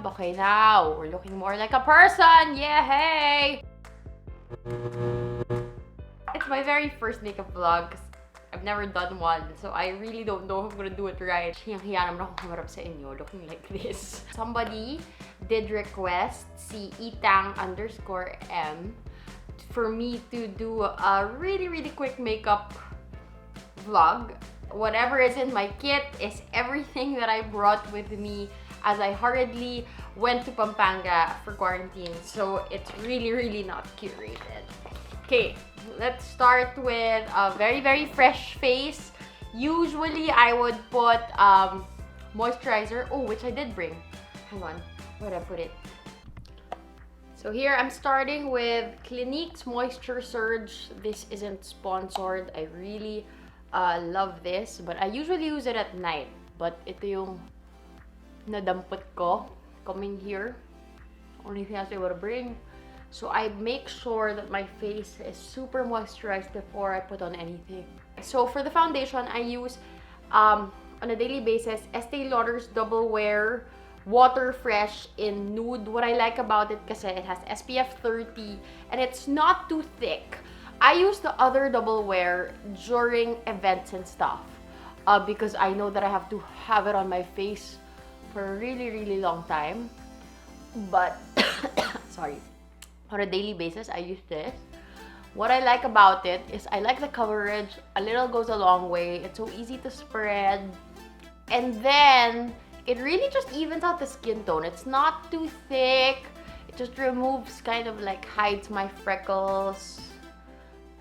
dab. Okay, now we're looking more like a person. Yeah, hey! It's my very first makeup vlog. I've never done one, so I really don't know if I'm gonna do it right. Hiyang-hiya naman ako humarap sa inyo, looking like this. Somebody did request si itang_m for me to do a really quick makeup vlog. Whatever is in my kit is everything that I brought with me as I hurriedly went to Pampanga for quarantine. So it's really not curated. Okay, let's start with a very fresh face. Usually I would put moisturizer. Oh, which I did bring. Hang on, where'd I put it? So here I'm starting with Clinique's Moisture Surge. This isn't sponsored. I really love this, but I usually use it at night. But ito yung nadampot ko coming here. Only thing else I would bring. So I make sure that my face is super moisturized before I put on anything. So for the foundation, I use on a daily basis Estee Lauder's Double Wear Water Fresh in Nude. What I like about it kasi it has SPF 30 and it's not too thick. I use the other Double Wear during events and stuff because I know that I have to have it on my face for a really long time. But sorry, on a daily basis I use this. What I like about it is I like the coverage. A little goes a long way. It's so easy to spread, and then it really just evens out the skin tone. It's not too thick. It just removes, kind of like hides my freckles.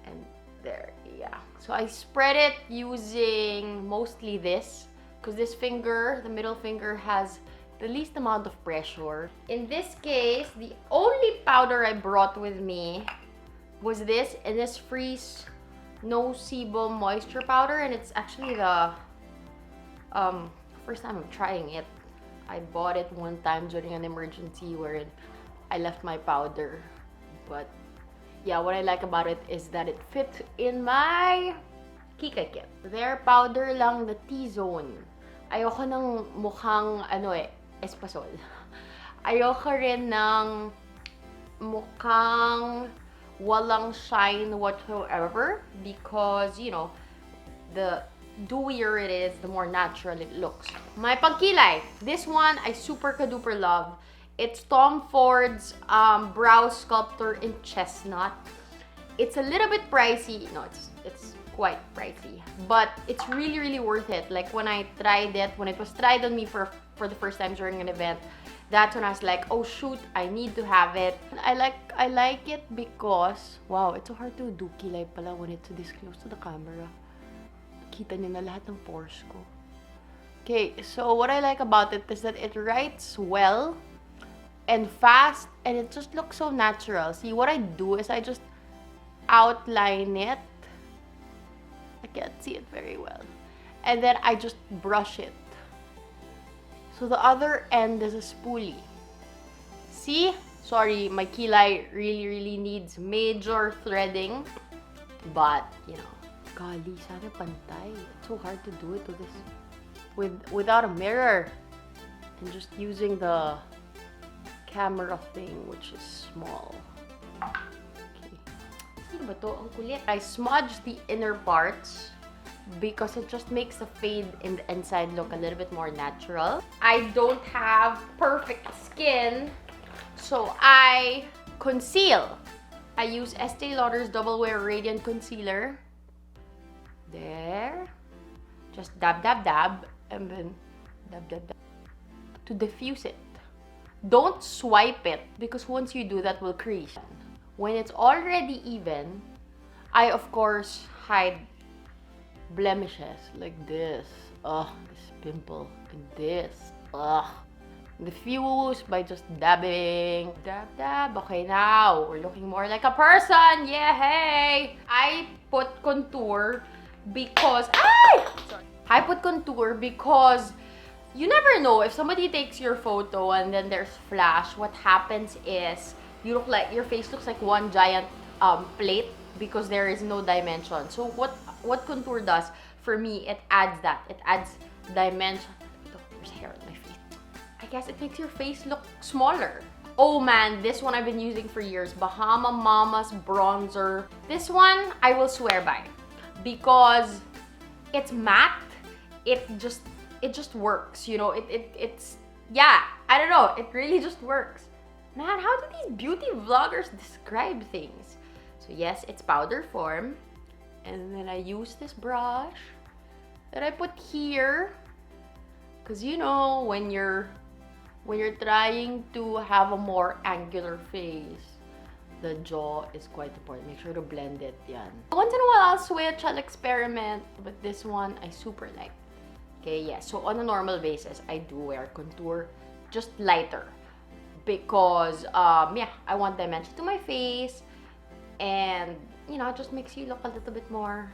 And there, yeah. So I spread it using mostly this because this finger, the middle finger, has the least amount of pressure. In this case, the only powder I brought with me was this Innisfree's No-Sebum Moisture Powder, and it's actually the first time I'm trying it. I bought it one time during an emergency wherein I left my powder. But yeah, what I like about it is that it fits in my Kika kit. Their powder lang, the T-zone. Ayoko ng mukhang espasol. Ayoko rin ng mukhang walang shine whatsoever because, you know, the dewier it is, the more natural it looks. My pagkilay. This one I super duper love. It's Tom Ford's Brow Sculptor in Chestnut. It's a little bit pricey. No, it's quite pricey, but it's really worth it. Like when I tried it, when it was tried on me for the first time during an event, that's when I was like, oh shoot, I need to have it. I like it because, wow, it's so hard to do kilay pala when it's this close to the camera. Kita niyo na lahat ng pores ko. Okay, so what I like about it is that it writes well and fast, and it just looks so natural. See, what I do is I just outline it. I can't see it very well. And then I just brush it. So the other end is a spoolie. See? Sorry, my kilay really needs major threading. But, you know, golly, sana pantay. It's so hard to do it to this without a mirror. And just using the camera thing, which is small. I smudge the inner parts because it just makes the fade in the inside look a little bit more natural. I don't have perfect skin, so I conceal. I use Estee Lauder's Double Wear Radiant Concealer. There. Just dab, and then dab to diffuse it. Don't swipe it because once you do that, it will crease. When it's already even, I of course hide blemishes like this. This pimple and this. Diffuse by just dabbing. Dab. Okay, now we're looking more like a person. Yeah, hey! I put contour because I put contour because you never know if somebody takes your photo and then there's flash. What happens is you look like your face looks like one giant plate because there is no dimension. So what contour does for me, it adds that. It adds dimension. There's hair on my face. I guess it makes your face look smaller. Oh man, this one I've been using for years. Bahama Mama's bronzer. This one I will swear by because it's matte. It just works, you know. It's yeah, I don't know. It really just works. Man, how do these beauty vloggers describe things? So yes, it's powder form. And then I use this brush that I put here. Because you know, when you're trying to have a more angular face, the jaw is quite important. Make sure to blend it, yan. Once in a while, I'll switch, I'll experiment. But this one, I super like. Okay, yeah. So on a normal basis, I do wear contour, just lighter. Because, yeah, I want dimension to my face. And, you know, it just makes you look a little bit more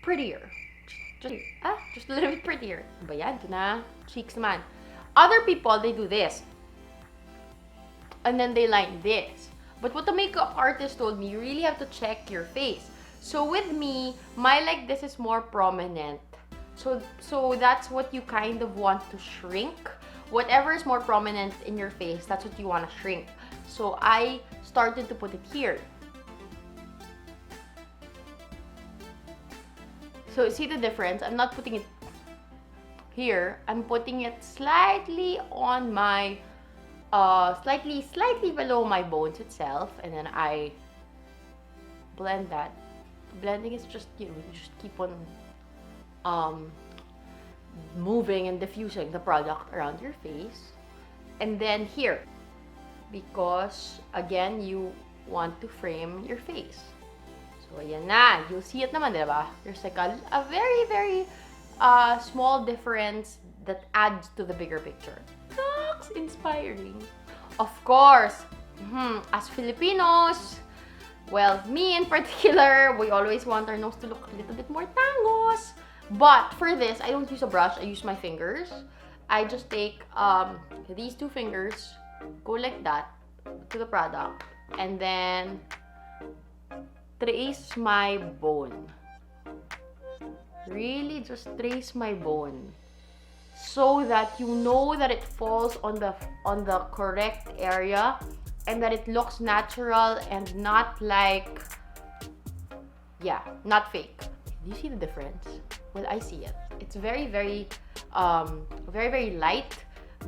prettier. Just a little bit prettier. Ba yan? Ito na. Cheeks naman. Other people, they do this. And then they line this. But what the makeup artist told me, you really have to check your face. So with me, my like this is more prominent. So that's what you kind of want to shrink. Whatever is more prominent in your face, that's what you want to shrink. So I started to put it here. So see the difference? I'm not putting it here. I'm putting it slightly on my, slightly below my bones itself. And then I blend that. Blending is just, you know, you just keep on moving and diffusing the product around your face. And then here, because again, you want to frame your face. So ayan na, you'll see it naman, diba? There's like a very, very small difference that adds to the bigger picture. Looks inspiring. Of course, as Filipinos, well, me in particular, we always want our nose to look a little bit more tangos. But for this, I don't use a brush. I use my fingers. I just take these two fingers, go like that to the product, and then trace my bone. Really just trace my bone so that you know that it falls on the correct area and that it looks natural and not like, yeah, not fake. Do you see the difference? Well, I see it. It's very, very light,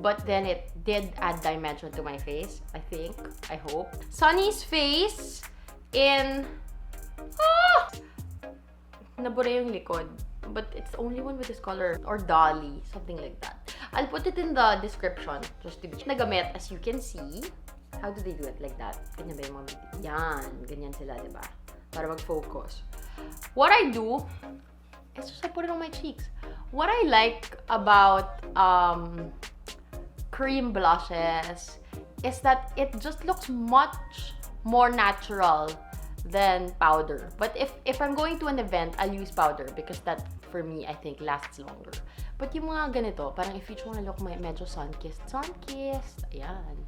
but then it did add dimension to my face, I think, I hope. Sunny's face in, nabura yung likod, but it's the only one with this color, or Dolly, something like that. I'll put it in the description, just to be nagamit, as you can see. How do they do it? Like that. Ganyan ba yung mga beauty? Yan, ganyan sila, diba? Para mag-focus. What I do, it's just I put it on my cheeks. What I like about cream blushes is that it just looks much more natural than powder. But if I'm going to an event, I'll use powder because that, for me, I think lasts longer. But yung mga ganito, parang if you want to look medyo sun-kissed, ayan.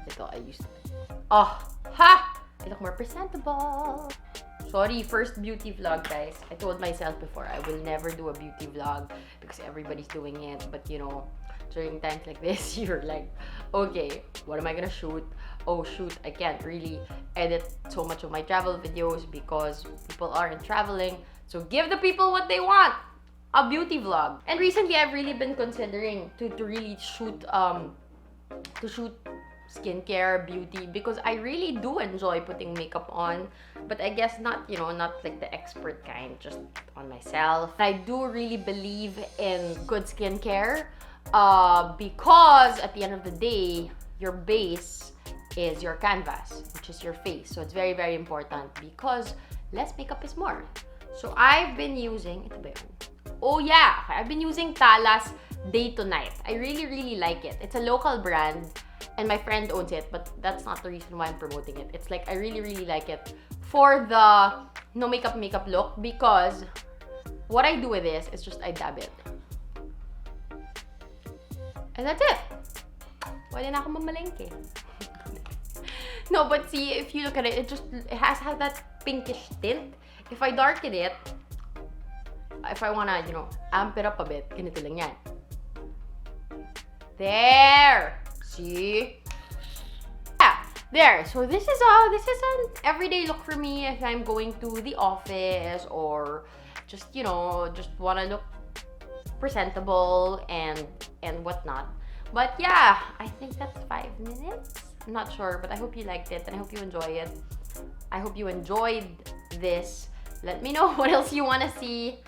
Ito, I used it. Oh, ha! I look more presentable. Sorry, first beauty vlog, guys. I told myself before, I will never do a beauty vlog because everybody's doing it. But you know, during times like this, you're like, okay, what am I gonna shoot? Oh shoot, I can't really edit so much of my travel videos because people aren't traveling. So give the people what they want, a beauty vlog. And recently, I've really been considering to really shoot skincare, beauty, because I really do enjoy putting makeup on, but I guess not, you know, not like the expert kind, just on myself. I do really believe in good skincare because at the end of the day, your base is your canvas, which is your face. So it's very, very important because less makeup is more. So I've been using, ito ba yun? Oh yeah, I've been using Tala's Day to Night. I really, really like it. It's a local brand. And my friend owns it, but that's not the reason why I'm promoting it. It's like I really, really like it for the no makeup look because what I do with this is just I dab it. And that's it. Pwede na ako mamalengke. No, but see, if you look at it, it has that pinkish tint. If I darken it, if I wanna, you know, amp it up a bit, ganito lang yan. There. See? Yeah, there. So this is an everyday look for me if I'm going to the office or just, you know, just want to look presentable and whatnot. But yeah, I think that's 5 minutes. I'm not sure, but I hope you liked it and I hope you enjoy it. I hope you enjoyed this. Let me know what else you want to see.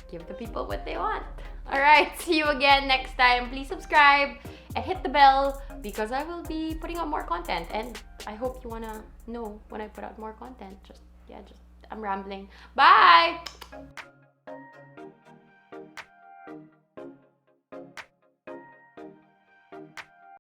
Give the people what they want. Alright, see you again next time. Please subscribe and hit the bell because I will be putting out more content. And I hope you want to know when I put out more content. I'm rambling. Bye!